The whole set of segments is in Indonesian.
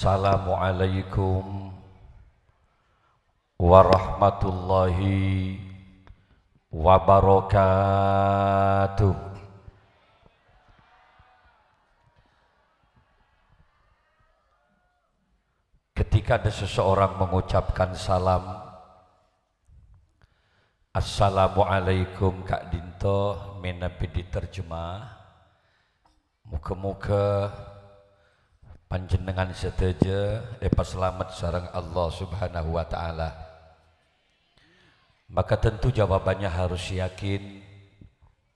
Assalamualaikum warahmatullahi wabarakatuh. Ketika ada seseorang mengucapkan salam, Assalamualaikum Kak Dinto, menapi diterjemah, muka-muka panjenengan seteja lepas selamat sareng Allah Subhanahu wa taala. Maka tentu jawabannya harus yakin,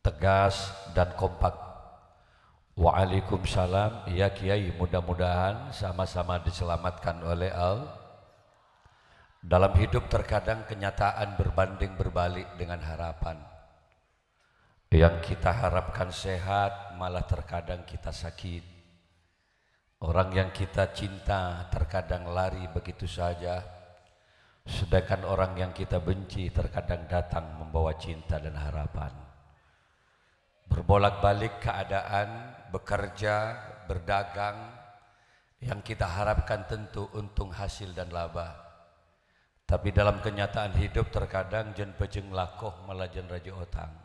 tegas dan kompak. Waalaikumsalam, ya Kiai, mudah-mudahan sama-sama diselamatkan oleh Allah. Dalam hidup terkadang kenyataan berbanding berbalik dengan harapan. Yang kita harapkan sehat, malah terkadang kita sakit. Orang yang kita cinta terkadang lari begitu saja, sedangkan orang yang kita benci terkadang datang membawa cinta dan harapan. Berbolak-balik keadaan, bekerja, berdagang, yang kita harapkan tentu untung hasil dan laba. Tapi dalam kenyataan hidup terkadang jen pejeng lakoh malah jen raja otang.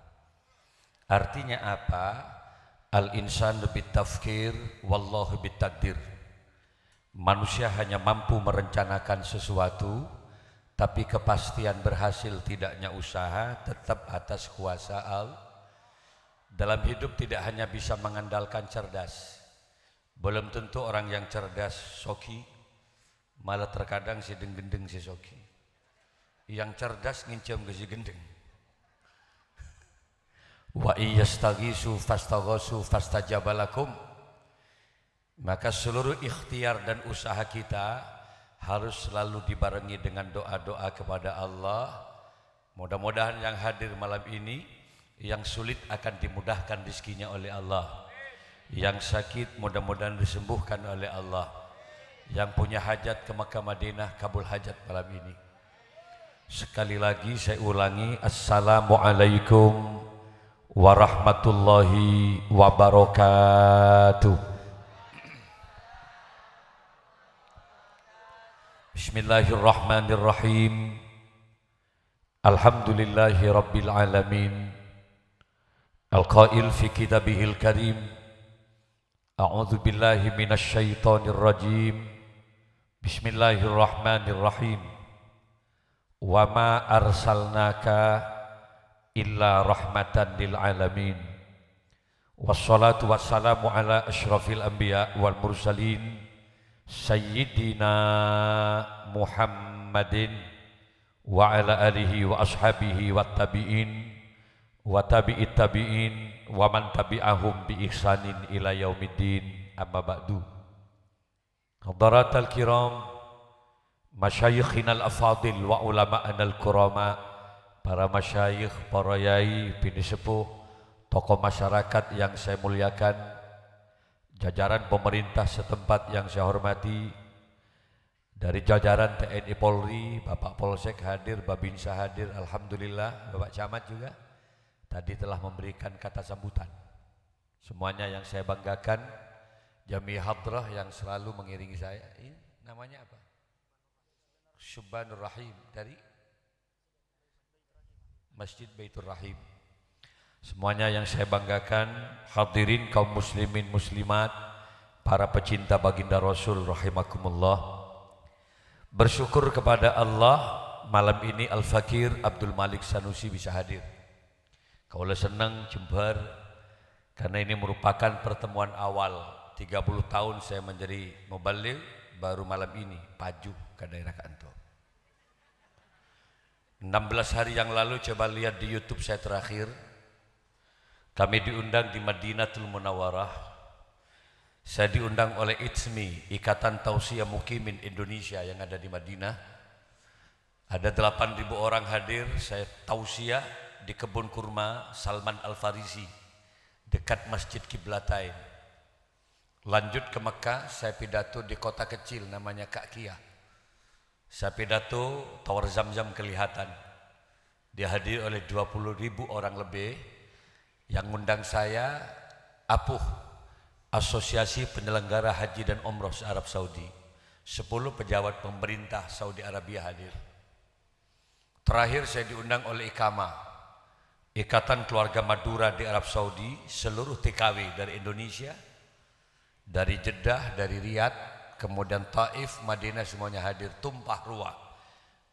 Artinya apa? Al-insanu bitafkir wallahu bitakdir. Manusia hanya mampu merencanakan sesuatu, tapi kepastian berhasil tidaknya usaha tetap atas kuasa Allah. Dalam hidup tidak hanya bisa mengandalkan cerdas. Belum tentu orang yang cerdas soki, malah terkadang si gendeng si soki. Yang cerdas ngincam ke si gendeng. Wa iyastaghisu fastaghasu fastajabalakum. Maka seluruh ikhtiar dan usaha kita harus selalu dibarengi dengan doa-doa kepada Allah. Mudah-mudahan yang hadir malam ini, yang sulit akan dimudahkan rezekinya oleh Allah, yang sakit mudah-mudahan disembuhkan oleh Allah, yang punya hajat ke Makkah Madinah kabul hajat malam ini. Sekali lagi saya ulangi, Assalamualaikum warahmatullahi wabarakatuh. Bismillahirrahmanirrahim. Alhamdulillahi rabbil alamin. Al-qail fi kitabihil karim, a'udzu billahi minasy syaithanir rajim. Bismillahirrahmanirrahim. Wa ma arsalnaka illa rahmatan lil alamin. Wassalatu wassalamu ala asyrafil anbiya wal mursalin sayyidina Muhammadin wa ala alihi wa ashabihi wat tabi'in wa tabi'it tabi'in wa man tabi'ahum bi ihsanin ila yaumiddin. Amma ba'du. Hadaratal kiram, masyayikhinal afadil wa ulama'anal kurama, para masyayikh, para yai, bini sepuh, tokoh masyarakat yang saya muliakan, jajaran pemerintah setempat yang saya hormati, dari jajaran TNI Polri, Bapak Polsek hadir, Babinsa hadir, alhamdulillah, Bapak Camat juga tadi telah memberikan kata sambutan. Semuanya yang saya banggakan, Jami Hadrah yang selalu mengiringi saya. Ini namanya apa? Subhanur Rahim dari Masjid Baitur Rahim. Semuanya yang saya banggakan, hadirin kaum muslimin muslimat, para pecinta baginda Rasul rahimakumullah. Bersyukur kepada Allah, malam ini Al-Fakir Abdul Malik Sanusi bisa hadir. Kaulah senang jembar, karena ini merupakan pertemuan awal 30 tahun saya menjadi mubaligh, baru malam ini paju ke daerah kantor. 16 hari yang lalu, coba lihat di YouTube saya terakhir, kami diundang di Madinatul Munawwarah. Saya diundang oleh ITSMI, Ikatan Tausiah Mukimin Indonesia yang ada di Madinah. Ada 8.000 orang hadir. Saya tausiah di kebun kurma Salman Al-Farisi dekat Masjid Qiblatain. Lanjut ke Mekah, saya pidato di kota kecil namanya Ka'kiyah. Saya pidato, Tower Zamzam kelihatan. Dihadiri oleh 20.000 orang lebih. Yang ngundang saya APUH, Asosiasi Penyelenggara Haji dan Umroh Arab Saudi. 10 pejabat pemerintah Saudi Arabia hadir. Terakhir saya diundang oleh IKAMA, Ikatan Keluarga Madura di Arab Saudi, seluruh TKW dari Indonesia, dari Jeddah, dari Riyadh, kemudian Taif, Madinah, semuanya hadir, tumpah ruah.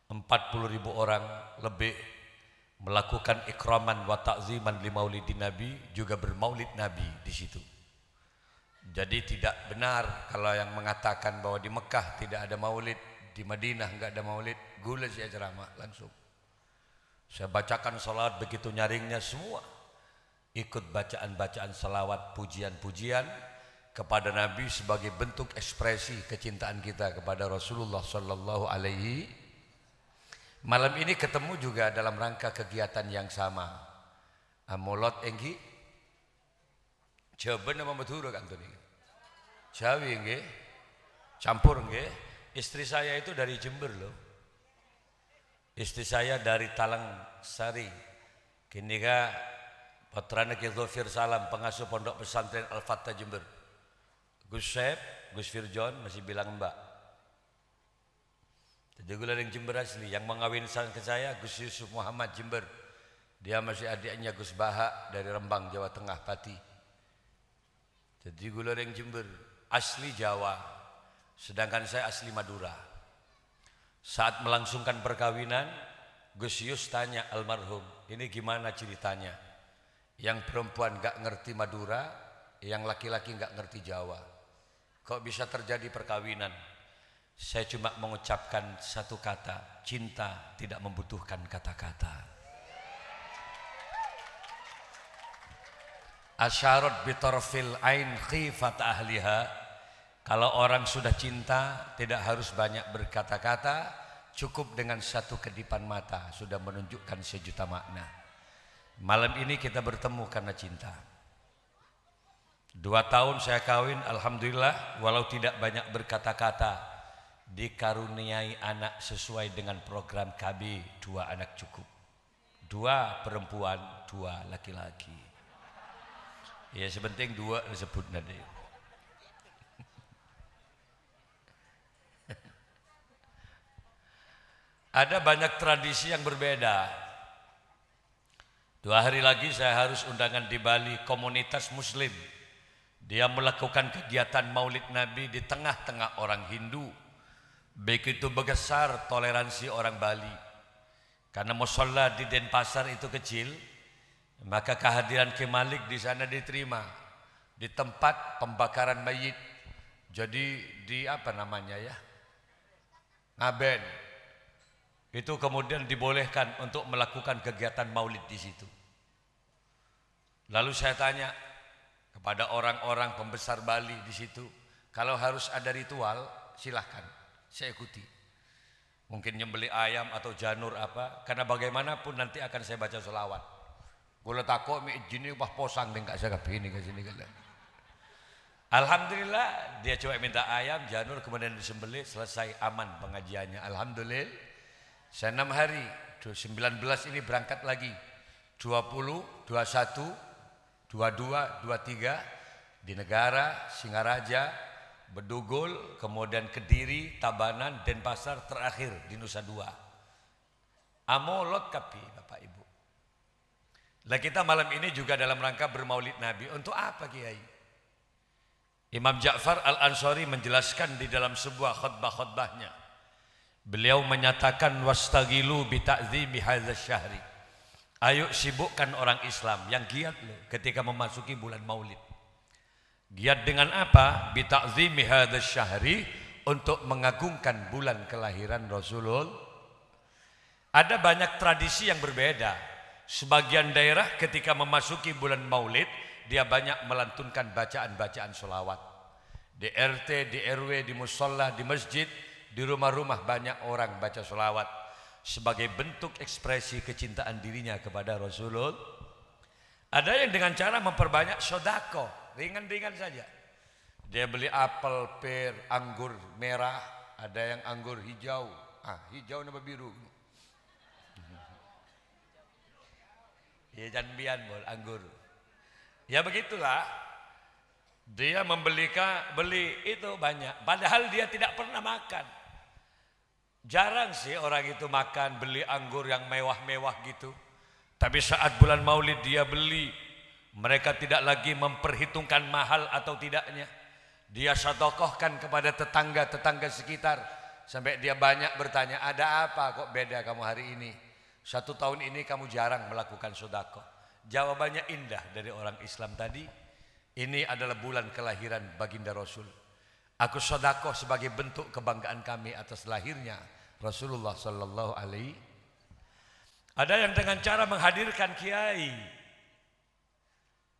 40.000 orang lebih melakukan ikraman wa ta'ziman li maulidin Nabi, juga bermaulid Nabi di situ. Jadi tidak benar kalau yang mengatakan bahwa di Mekah tidak ada maulid, di Madinah enggak ada maulid. Gula saya ceramah langsung. Saya bacakan salawat begitu nyaringnya semua. Ikut bacaan-bacaan salawat, pujian-pujian kepada Nabi sebagai bentuk ekspresi kecintaan kita kepada Rasulullah sallallahu alaihi. Malam ini ketemu juga dalam rangka kegiatan yang sama. Amolot enggi coba nama Madura kan tuh nih. Jawi nggih, campur nggih. Istri saya itu dari Jember loh. Istri saya dari Talang Sari. Kini ka putrane Ki Dzofir Salam, pengasuh pondok pesantren Al-Fattah Jember. Gus Syed, Gus Firjon masih bilang Mbak. Jadi gula yang Jember asli, yang mengawinkan ke saya Gus Yusuf Muhammad Jember. Dia masih adiknya Gus Baha dari Rembang, Jawa Tengah, Pati. Jadi gula yang Jember asli Jawa, sedangkan saya asli Madura. Saat melangsungkan perkawinan, Gus Yus tanya almarhum, ini gimana ceritanya? Yang perempuan gak ngerti Madura, yang laki-laki gak ngerti Jawa. Kok bisa terjadi perkawinan? Saya cuma mengucapkan satu kata, cinta tidak membutuhkan kata-kata. Asyarat bitarfil ain khifat ahliha. Kalau orang sudah cinta tidak harus banyak berkata-kata, cukup dengan satu kedipan mata sudah menunjukkan sejuta makna. Malam ini kita bertemu karena cinta. 2 tahun saya kawin, alhamdulillah, walau tidak banyak berkata-kata, dikaruniai anak sesuai dengan program KB, 2 anak cukup. 2 perempuan, 2 laki-laki. Ya sepenting 2 disebut nanti. Ada banyak tradisi yang berbeda. 2 hari lagi saya harus undangan di Bali, komunitas muslim. Dia melakukan kegiatan maulid Nabi di tengah-tengah orang Hindu. Begitu besar toleransi orang Bali. Karena musholla di Denpasar itu kecil, maka kehadiran Ki Malik di sana diterima. Di tempat pembakaran mayit. Jadi di apa namanya ya? Ngaben. Itu kemudian dibolehkan untuk melakukan kegiatan maulid di situ. Lalu saya tanya kepada orang-orang pembesar Bali di situ, kalau harus ada ritual, silahkan, saya ikuti. Mungkin nyembelih ayam atau janur apa, karena bagaimanapun nanti akan saya baca selawat. Gula takut mi jini pas posang dengan saya begini ke sini kan. Alhamdulillah dia coba minta ayam, janur, kemudian disembelih, selesai aman pengajiannya. Alhamdulillah. Saya 6 hari, 19 ini berangkat lagi, 20, 21, 22, 23 di negara, Singaraja, Bedugul, kemudian Kediri, Tabanan, Denpasar, terakhir di Nusa Dua. Amolot kapi Bapak Ibu. Lah kita malam ini juga dalam rangka bermaulid Nabi. Untuk apa Kiai? Imam Ja'far Al-Ansari menjelaskan di dalam sebuah khutbah-khutbahnya. Beliau menyatakan wastaghilu bi ta'zimi hadzal syahri. Ayo sibukkan orang Islam yang giat loh ketika memasuki bulan Maulid. Giat dengan apa? Bi ta'zimi hadzal syahri, untuk mengagungkan bulan kelahiran Rasulullah. Ada banyak tradisi yang berbeda. Sebagian daerah ketika memasuki bulan Maulid, dia banyak melantunkan bacaan-bacaan sholawat. Di RT, di RW, di musholla, di masjid, di rumah-rumah banyak orang baca sholawat sebagai bentuk ekspresi kecintaan dirinya kepada Rasulullah. Ada yang dengan cara memperbanyak sodako, ringan-ringan saja. Dia beli apel, pir, anggur merah, ada yang anggur hijau. Hijau nama biru. Ya jangan bian bol anggur. Ya begitulah. Dia beli itu banyak, padahal dia tidak pernah makan. Jarang sih orang itu makan, beli anggur yang mewah-mewah gitu. Tapi saat bulan Maulid dia beli. Mereka tidak lagi memperhitungkan mahal atau tidaknya. Dia sedekahkan kepada tetangga-tetangga sekitar. Sampai dia banyak bertanya, ada apa kok beda kamu hari ini? 1 tahun ini kamu jarang melakukan sedekah. Jawabannya indah dari orang Islam tadi. Ini adalah bulan kelahiran baginda Rasul. Aku sedekah sebagai bentuk kebanggaan kami atas lahirnya Rasulullah sallallahu alaihi. Ada yang dengan cara menghadirkan kiai.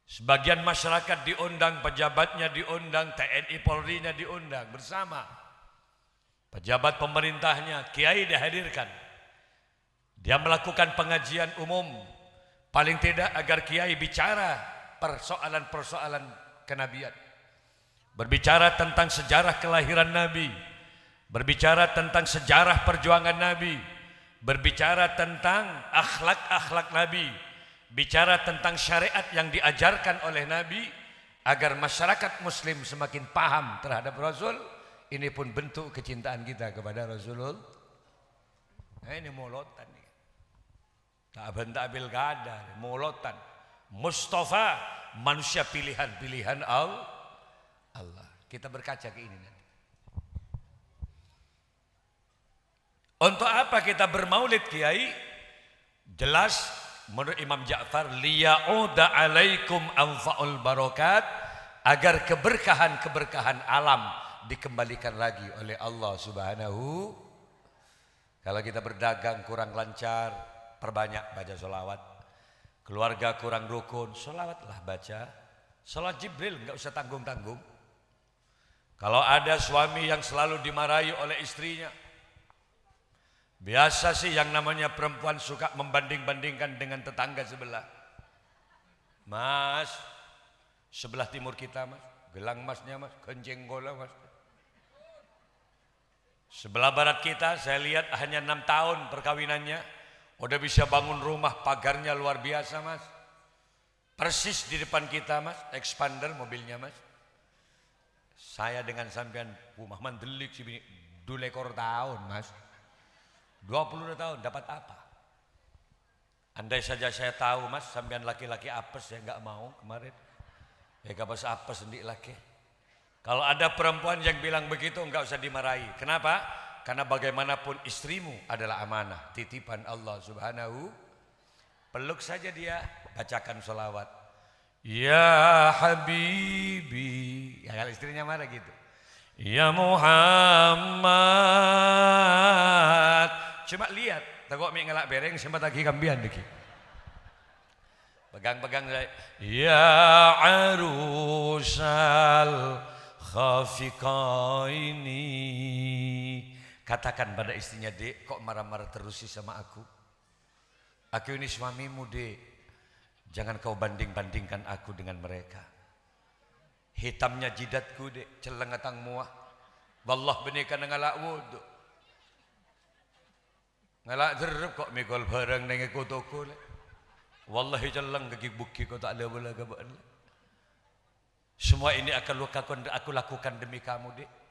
Sebagian masyarakat diundang, pejabatnya diundang, TNI Polri-nya diundang bersama. Pejabat pemerintahnya, kiai dihadirkan. Dia melakukan pengajian umum. Paling tidak agar kiai bicara persoalan-persoalan kenabian. Berbicara tentang sejarah kelahiran Nabi. Berbicara tentang sejarah perjuangan Nabi. Berbicara tentang akhlak-akhlak Nabi. Bicara tentang syariat yang diajarkan oleh Nabi. Agar masyarakat muslim semakin paham terhadap Rasul. Ini pun bentuk kecintaan kita kepada Rasulullah. Nah, ini molotan. Tak bentak-bil gada, molotan. Mustafa, manusia pilihan Allah. Kita berkaca ke ini nanti. Untuk apa kita bermaulid Kiai? Jelas menurut Imam Ja'far, liya'uda alaikum anfa'ul barakat, agar keberkahan-keberkahan alam dikembalikan lagi oleh Allah Subhanahu. Kalau kita berdagang kurang lancar, perbanyak baca sholawat. Keluarga kurang rukun, sholawatlah baca. Sholat Jibril, enggak usah tanggung-tanggung. Kalau ada suami yang selalu dimarahi oleh istrinya, biasa sih yang namanya perempuan suka membanding-bandingkan dengan tetangga sebelah. Mas, sebelah timur kita mas, gelang masnya mas, kencing gola mas. Sebelah barat kita saya lihat hanya 6 tahun perkawinannya. Udah bisa bangun rumah, pagarnya luar biasa mas. Persis di depan kita mas, expander mobilnya mas. Saya dengan sampean rumah mandelik sih 2 ekor tahun mas. 22 tahun dapat apa? Andai saja saya tahu mas, sampean laki-laki apes saya nggak mau kemarin. Ya gak pas apes sendik laki. Kalau ada perempuan yang bilang begitu enggak usah dimarahi. Kenapa? Karena bagaimanapun istrimu adalah amanah, titipan Allah Subhanahu. Peluk saja dia, bacakan sholawat. Ya Habibi. Ya kalau istrinya marah gitu. Ya Muhammad. Cuma lihat, takut mie ngelak bereng sempat lagi kambian deki. Pegang-pegang saya. Ya arusal khafiqaini. Katakan pada istrinya, dek, kok marah-marah terus sih sama aku? Aku ini suamimu, dek. Jangan kau banding-bandingkan aku dengan mereka. Hitamnya jidatku, dek, celeng atang muah. Wallah benika ngalak wudu. Ngalak jerep kok mikol barang nenge kotoko. Wallahi celeng kaki buki kau tak ada bola gabaan. Semua ini akan aku lakukan demi kamu, dek.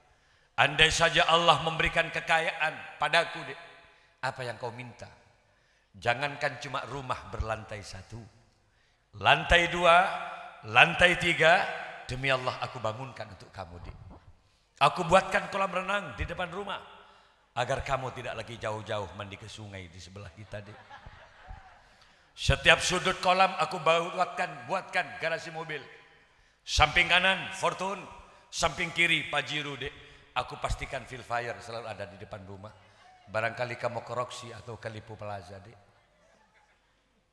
Andai saja Allah memberikan kekayaan padaku, dek, apa yang kau minta? Jangankan cuma rumah berlantai 1, lantai 2, lantai 3, demi Allah aku bangunkan untuk kamu, dek. Aku buatkan kolam renang di depan rumah agar kamu tidak lagi jauh-jauh mandi ke sungai di sebelah kita, dek. Setiap sudut kolam aku buatkan garasi mobil. Samping kanan Fortune, samping kiri Pajero, dek. Aku pastikan Filfire selalu ada di depan rumah. Barangkali kamu ke Roxy atau ke Lipo Plaza, dek.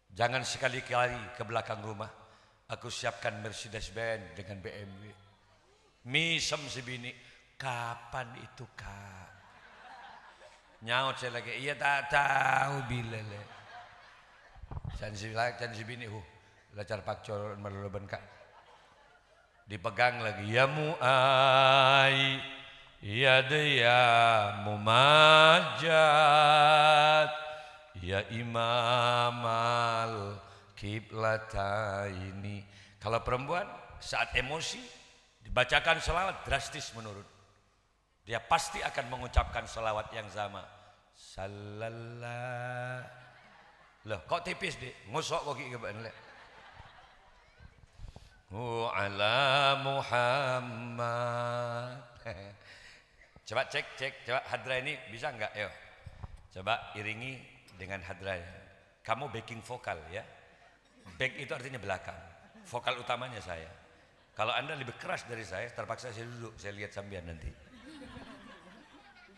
Jangan sekali-kali ke belakang rumah. Aku siapkan Mercedes Benz dengan BMW. Misem sebini. Kapan itu kak? Nyaut saya lagi. Iya tak tahu bila le. Can sebini lacar pakcor meluluban kak. Dipegang lagi. Ya mu'ai. Ya dia mumajat. Ya imamal kiblataini. Kalau perempuan saat emosi Bacakan selawat drastis menurun. Dia pasti akan mengucapkan selawat yang sama. Sallallahu. Loh, kok tipis deh? Ngusok kok gitu kan? Ala Muhammad. Coba cek, coba hadra ini bisa enggak? Yo. Coba iringi dengan hadra. Kamu backing vokal ya. Back itu artinya belakang. Vokal utamanya saya. Kalau Anda lebih keras dari saya, terpaksa saya duduk, saya lihat sambian nanti.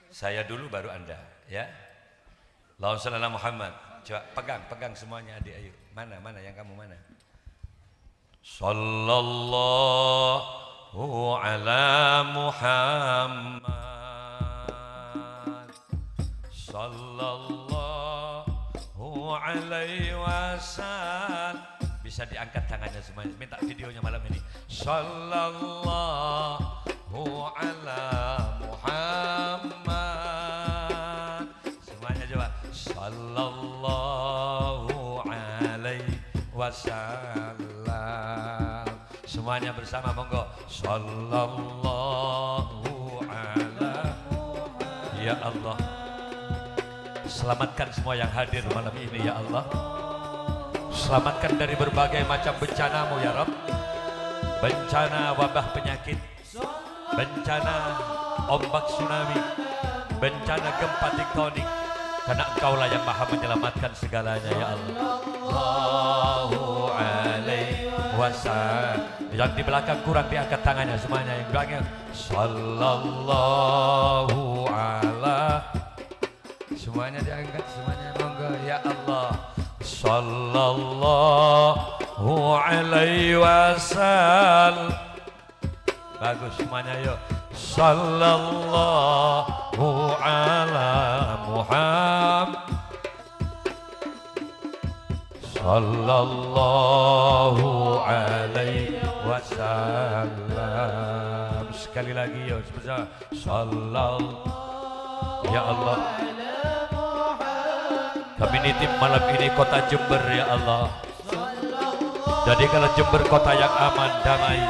Saya dulu baru Anda, ya. Allahumma shalli ala Muhammad. Coba pegang semuanya adik, ayo. Mana yang kamu mana? Sallallahu ala Muhammad. Sallallahu alaihi wasallam. Bisa diangkat tangannya semuanya. Minta videonya malam ini. Sallallahu ala Muhammad. Semuanya coba. Sallallahu alaihi wasallam. Semuanya bersama monggo. Sallallahu ala. Ya Allah. Selamatkan semua yang hadir malam ini ya Allah. Selamatkan dari berbagai macam bencana-Mu ya Rabb. Bencana wabah penyakit, bencana ombak tsunami, bencana gempa tektonik. Karena Engkaulah yang Maha menyelamatkan segalanya ya Allah. Allahu alaihi wasallam. Yang di belakang kurang diangkat tangannya semuanya. Yang belakang sallallahu ala. Semuanya diangkat semuanya monggo ya Allah. Sallallahu alaihi wasallam. Bagus semuanya yuk. Sallallahu ala Muhammad. Sallallahu alaihi wasallam. Sekali lagi yuk bersama. Sallallahu ya Allah. Kami nitip malam ini kota Jember ya Allah. Jadi kalau Jember kota yang aman, damai,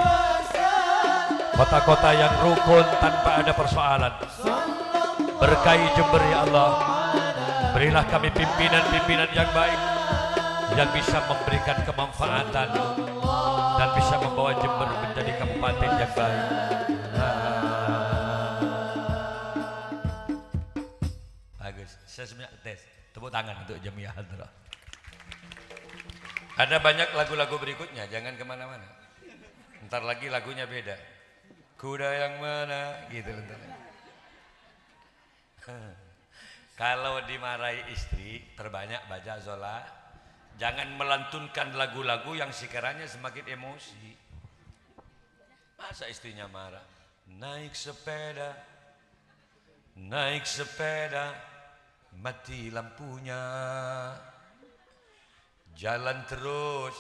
kota-kota yang rukun tanpa ada persoalan. Berkahi Jember ya Allah. Berilah kami pimpinan-pimpinan yang baik, yang bisa memberikan kemanfaatan dan bisa membawa Jember menjadi kabupaten yang baik. Bagus, saya sebenarnya tes. Tepuk tangan untuk Jamiah Hadrah. Ada banyak lagu-lagu berikutnya, jangan kemana-mana. Ntar lagi lagunya beda. Kuda yang mana, gitu bentar. Kalau dimarahi istri, terbanyak baca zola. Jangan melantunkan lagu-lagu yang sekiranya semakin emosi. Masa istrinya marah? Naik sepeda. Mati lampunya, jalan terus,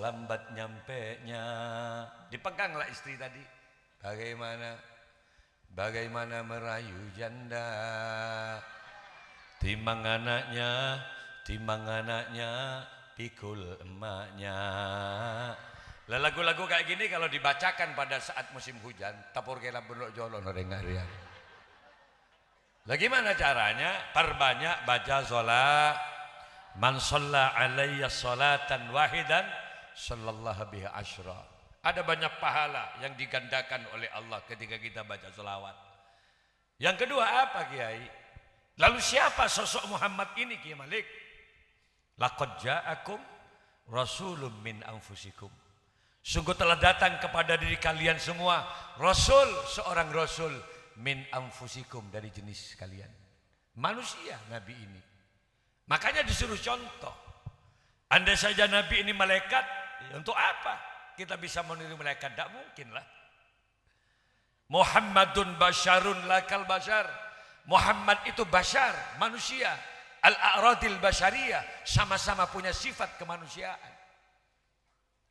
lambat nyampenya. Dipeganglah istri tadi. Bagaimana merayu janda, timang anaknya, pikul emaknya. Lagu-lagu kayak gini kalau dibacakan pada saat musim hujan, tapur kela berlok jolon orang ngarian. Bagaimana caranya? Perbanyak baca sholat. Man shalla alayya sholatan wahidan sallallahu biha asyra. Ada banyak pahala yang digandakan oleh Allah ketika kita baca sholawat. Yang kedua apa Kiai? Lalu siapa sosok Muhammad ini Kiai Malik? Laqad ja'akum rasulun min anfusikum. Sungguh telah datang kepada diri kalian semua seorang rasul min anfusikum, dari jenis kalian. Manusia Nabi ini. Makanya disuruh contoh. Andai saja Nabi ini malaikat, untuk apa kita bisa meniru malaikat? Tak mungkin lah. Muhammadun basyarun lakal basyar. Muhammad itu basyar, manusia. Al-a'radil basyariyah, sama-sama punya sifat kemanusiaan.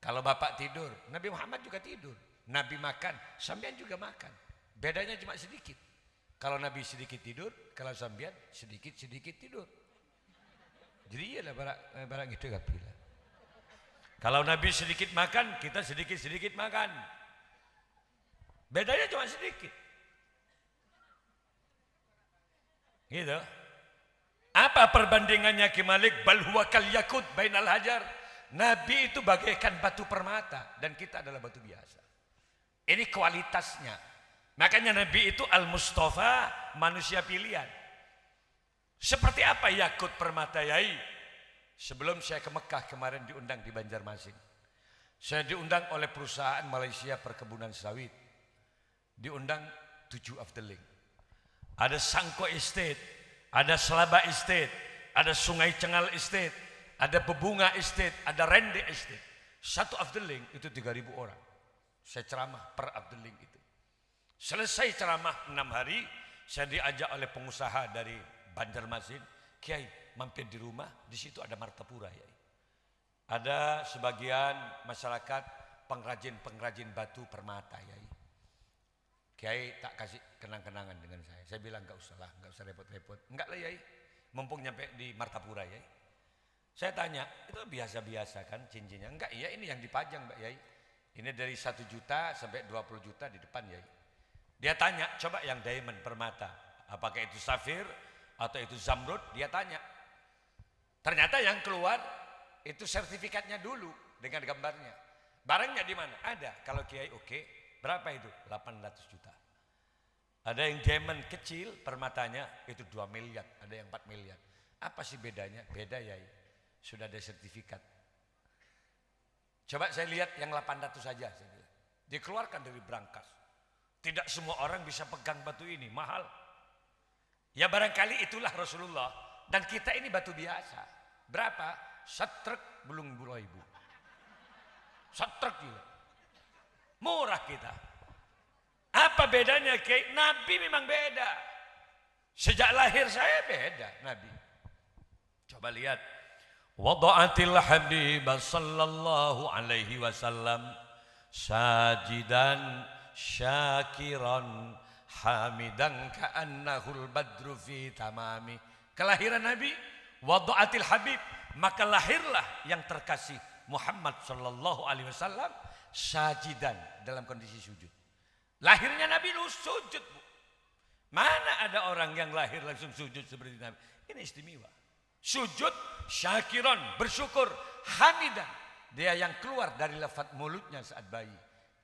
Kalau bapak tidur, Nabi Muhammad juga tidur. Nabi makan, sampean juga makan. Bedanya cuma sedikit. Kalau Nabi sedikit tidur, kalau sampean sedikit tidur. Jadi iyalah barang itu gak pilih. Kalau Nabi sedikit makan, kita sedikit-sedikit makan. Bedanya cuma sedikit. Gitu. Apa perbandingannya Ki Malik? Bal huwa kal yakut bainal hajar. Nabi itu bagaikan batu permata dan kita adalah batu biasa. Ini kualitasnya. Makanya Nabi itu Al-Mustafa, manusia pilihan. Seperti apa yakut permata Yai? Sebelum saya ke Mekah kemarin diundang di Banjarmasin. Saya diundang oleh perusahaan Malaysia Perkebunan Sawit. Diundang 7 afdeling. Ada Sangko Estate, ada Selaba Estate, ada Sungai Cengal Estate, ada Bebunga Estate, ada Rende Estate. Satu afdeling itu 3.000 orang. Saya ceramah per afdeling itu. Selesai ceramah 6 hari, saya diajak oleh pengusaha dari Banjarmasin, Kiai mampir di rumah, di situ ada Martapura ya. Ada sebagian masyarakat pengrajin batu permata ya. Kiai tak kasih kenang-kenangan dengan saya. Saya bilang enggak usah lah, enggak usah repot-repot. Enggak lah Yai, mumpung nyampe di Martapura Yai. Saya tanya, itu biasa-biasa kan cincinnya? Enggak, iya ini yang dipajang Mbak Yai. Ini dari 1 juta sampai 20 juta di depan Yai. Dia tanya, coba yang diamond permata, apakah itu safir atau itu zamrud? Dia tanya. Ternyata yang keluar itu sertifikatnya dulu dengan gambarnya. Barangnya di mana? Ada. Kalau Kiai oke, berapa itu? 800 juta. Ada yang diamond kecil permatanya itu 2 miliar, ada yang 4 miliar. Apa sih bedanya? Beda Yai. Sudah ada sertifikat. Coba saya lihat yang 800 saja saya bilang. Dikeluarkan dari brankas. Tidak semua orang bisa pegang batu ini, mahal. Ya barangkali itulah Rasulullah. Dan kita ini batu biasa. Berapa? Setrek belum 10.000. Setrek juga. Murah kita. Apa bedanya Kiai? Nabi memang beda. Sejak lahir saya beda Nabi. Coba lihat. Wada'atil habib sallallahu alaihi wasallam sajidan syakiran hamidan ka'annahul badru fi tamami. Kelahiran Nabi, wada'atil habib, maka lahirlah yang terkasih Muhammad sallallahu alaihi wasallam sajidan, dalam kondisi sujud. Lahirnya Nabi lu sujud, Bu. Mana ada orang yang lahir langsung sujud seperti Nabi? Ini istimewa. Sujud syakiran, bersyukur, hamidan. Dia yang keluar dari lafaz mulutnya saat bayi.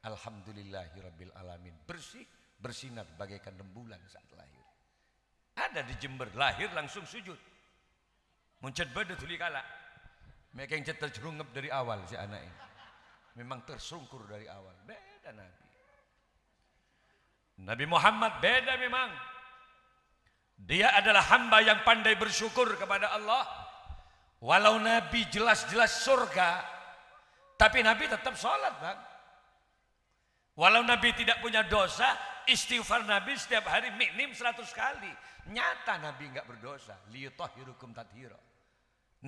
Alhamdulillahirabbil alamin. Bersih, bersinar bagaikan rembulan saat lahir. Ada di Jember, lahir langsung sujud. Muncet beda tuli kala. Mereka yang terjerungap dari awal si anak ini. Memang tersungkur dari awal. Beda Nabi. Nabi Muhammad beda memang. Dia adalah hamba yang pandai bersyukur kepada Allah. Walau Nabi jelas-jelas surga, tapi Nabi tetap sholat, Bang. Walau Nabi tidak punya dosa, istighfar Nabi setiap hari minim 100 kali. Nyata Nabi enggak berdosa. Liyutahhirukum tathira.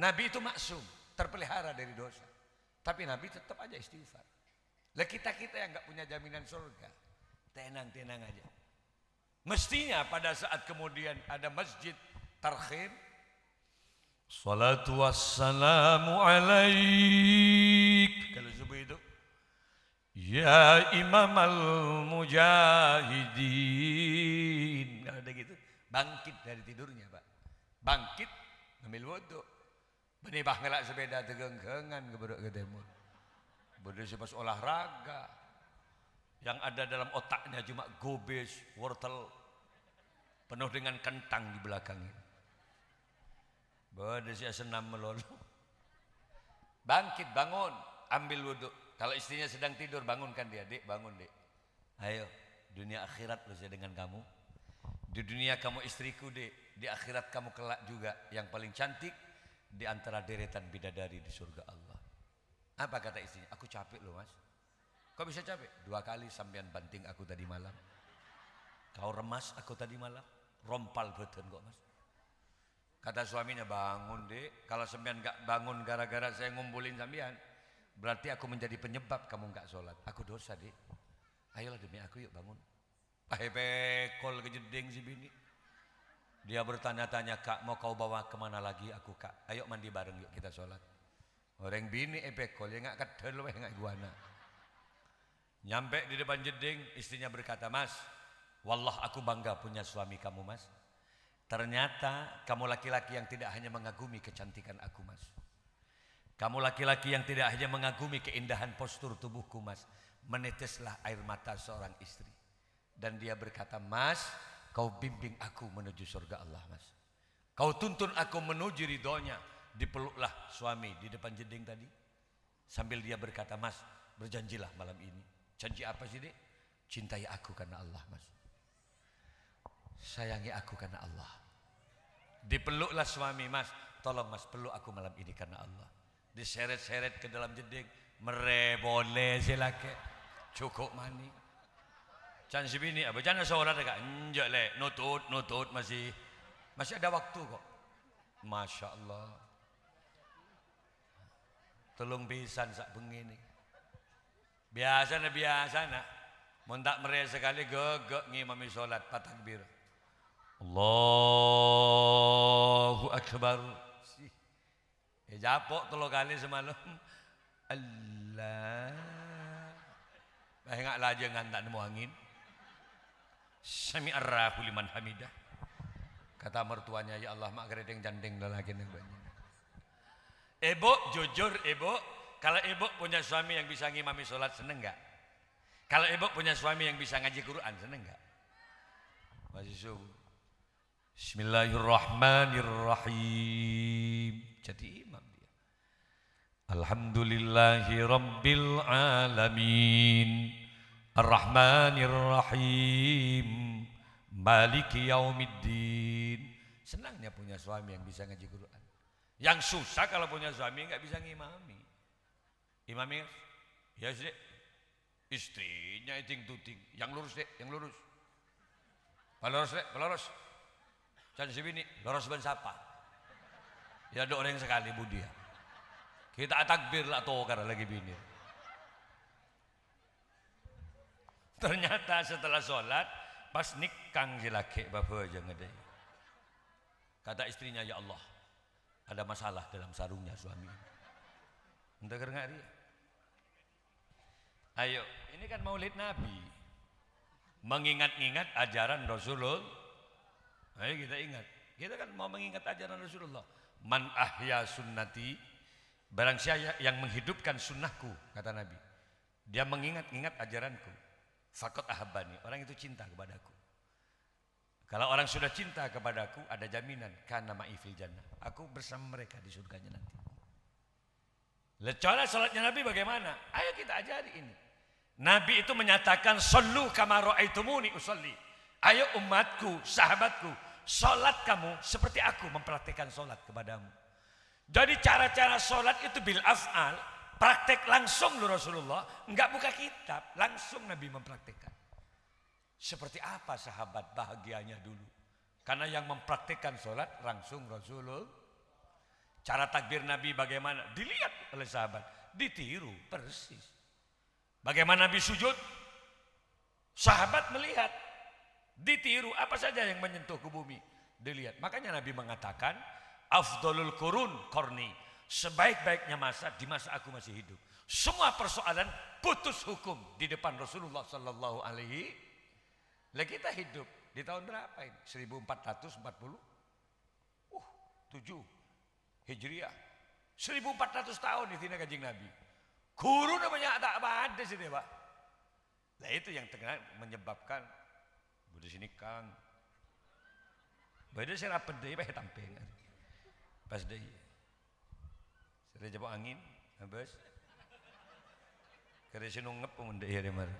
Nabi itu maksum, terpelihara dari dosa. Tapi Nabi tetap aja istighfar. Lah kita-kita yang enggak punya jaminan surga, tenang-tenang aja. Mestinya pada saat kemudian ada masjid tarhim, salatu wassalamu alaik, kalau subuh itu, ya imam al-mujahidin, kalau ada gitu, bangkit dari tidurnya Pak, bangkit, ambil wudhu, benibah ngelak sepeda tegeng-gengan keberuk ke timur, berdua pas olahraga, yang ada dalam otaknya cuma gobes, wortel, penuh dengan kentang di belakangnya. Bada si senam melulu. Bangkit, bangun, ambil wudhu. Kalau istrinya sedang tidur, bangunkan dia. Dek, bangun dek. Ayo, dunia akhirat lu saya dengan kamu. Di dunia kamu istriku dek. Di akhirat kamu kelak juga. Yang paling cantik di antara deretan bidadari di surga Allah. Apa kata istrinya? Aku capek loh Mas. Kok bisa capek? 2 kali sampean banting aku tadi malam. Kau remas aku tadi malam. Rompal beten kok Mas. Kata suaminya, bangun dek. Kalau sampean gak bangun gara-gara saya ngumpulin sampean, berarti aku menjadi penyebab kamu gak sholat. Aku dosa dek. Ayolah demi aku yuk bangun. Pekol kejeding si bini. Dia bertanya-tanya, kak mau kau bawa kemana lagi aku kak? Ayo mandi bareng yuk kita sholat. Orang bini epekol ya nggak kedel weh nggak iguana. Nyampe di depan jeding, istrinya berkata, "Mas, wallah aku bangga punya suami kamu, Mas. Ternyata kamu laki-laki yang tidak hanya mengagumi kecantikan aku, Mas. Kamu laki-laki yang tidak hanya mengagumi keindahan postur tubuhku, Mas. Meneteslah air mata seorang istri." Dan dia berkata, "Mas, kau bimbing aku menuju surga Allah, Mas. Kau tuntun aku menuju ridhonya." Dipeluklah suami di depan jeding tadi. Sambil dia berkata, "Mas, berjanjilah malam ini." Janji apa sih, Dek? "Cintai aku karena Allah, Mas. Sayangi aku karena Allah." Dipeluklah suami, "Mas, tolong Mas peluk aku malam ini karena Allah." Diseret-seret ke dalam jeding. Merebole silake. Cukup mani. Can sibini apa? Jangan sholat agak enjak le, nutut masih ada waktu kok. Masya Allah. Telung pisan sak begini. Biasa nak. Mun tak mere sekali gegek ngimami sholat patakbir. Allahu Akbar. Japok 3 kali semalam. Allah. Enggak lajeng ngantak nemu angin. Sami'arrahu liman hamidah. Kata mertuanya, "Ya Allah, mak geredeng jandeng lagi nih banyak." Ibu, jujur ibu, kalau ibu punya suami yang bisa ngimami sholat, seneng nggak? Kalau ibu punya suami yang bisa ngaji Quran, seneng nggak? Masih subuh. Bismillahirrahmanirrahim. Jadi imam dia. Alhamdulillahi rabbil alamin. Ar-Rahmanir-Rahim. Maliki yaumiddin. Senangnya punya suami yang bisa ngaji Quran. Yang susah kalau punya suami nggak bisa ngimami. Imami, ya sih. Istrinya iting-tuting. Yang lurus dek, yang lurus. Peloros dek, peloros. Jangan sibini, loros ban siapa? Ya ada orang sekali budi ya. Kita takbir lah tokar lagi bini. Ternyata setelah sholat, pas nikang si laki bapak aja ngedai. Kata istrinya, "Ya Allah, ada masalah dalam sarungnya suami." Entah nggak dia? Ayo, ini kan Maulid Nabi, mengingat-ingat ajaran Rasulullah. Ayo kita ingat, kita kan mau mengingat ajaran Rasulullah. "Man ahya sunnati," barang siapa yang menghidupkan sunnahku, kata Nabi, dia mengingat-ingat ajaranku, faqad ahabbani, orang itu cinta kepadaku. Kalau orang sudah cinta kepadaku, ada jaminan kana ma'i fil jannah, aku bersama mereka di surganya nanti. Cara salatnya Nabi bagaimana? Ayo kita ajari ini. Nabi itu menyatakan, "Shallu kama ra'aitumuni usolli." Ayo umatku, sahabatku, salat kamu seperti aku mempraktikkan salat kepadamu. Jadi cara-cara salat itu bil af'al, praktek langsung loh Rasulullah, enggak buka kitab, langsung Nabi mempraktikkan. Seperti apa sahabat bahagianya dulu, karena yang mempraktikkan salat langsung Rasulullah. Cara takbir Nabi bagaimana? Dilihat oleh sahabat, ditiru persis. Bagaimana Nabi sujud? Sahabat melihat, ditiru apa saja yang menyentuh ke bumi, dilihat. Makanya Nabi mengatakan, "Afdolul qurun qarni," sebaik-baiknya masa di masa aku masih hidup. Semua persoalan putus hukum di depan Rasulullah sallallahu alaihi. Lah kita hidup di tahun berapa ini? 1447 Hijriah. 1400 tahun di tina Kanjeng Nabi. Guru namanya tak ada sih Pak. Nah itu yang tengah menyebabkan Budi sini Kang. Beda saya rapet deh, pakai tamping. Pas deh. Saya jebak angin, habis. Kerja sini ngep pemuda ya demar.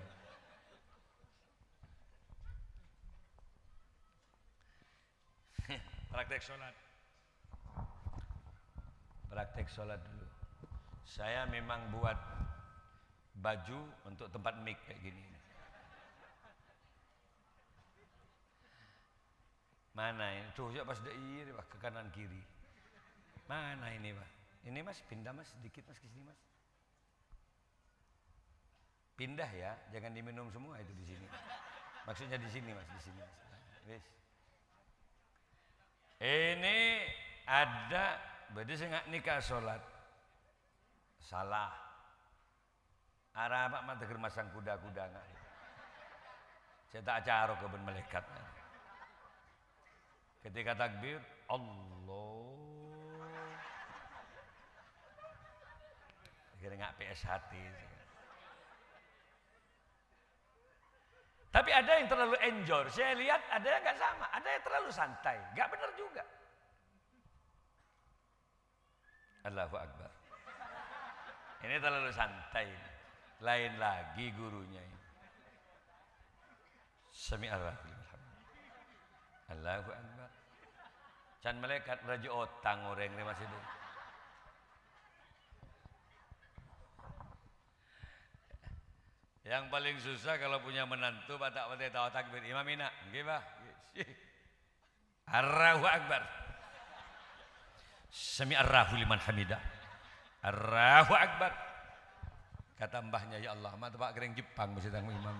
Praktek sholat. Praktek sholat dulu. Saya memang buat baju untuk tempat mic kayak gini. Mana ini? Tuh ya pas dei ke kanan kiri. Mana ini Pak? Ini Mas pindah Mas sedikit Mas ke sini Mas. Pindah ya, jangan diminum semua itu di sini. Maksudnya di sini Mas, di sini Mas. Wis. Ini ada berarti saya nggak nikah sholat. Salah. Arah Pak mah teger masang kuda-kuda enggak. Saya tak acara ke ben malaikat. Ketika takbir, Allah. Kira enggak PS hati. Tapi ada yang terlalu enjoy. Saya lihat ada yang enggak sama, ada yang terlalu santai. Enggak benar juga. Allahu Akbar. Ini terlalu santai. Lain lagi gurunya ini. Sami'allah. Allahu Akbar. Can malaikat raja otang orang ini masih dulu. Yang paling susah kalau punya menantu batak batak tahu takbir imam ina, nggih Pak. Allahu Akbar. Sami'allahu liman hamidah. Allahu Akbar. Kata mbahnya ya Allah, mata Pak kering Jepang mesti tang imam.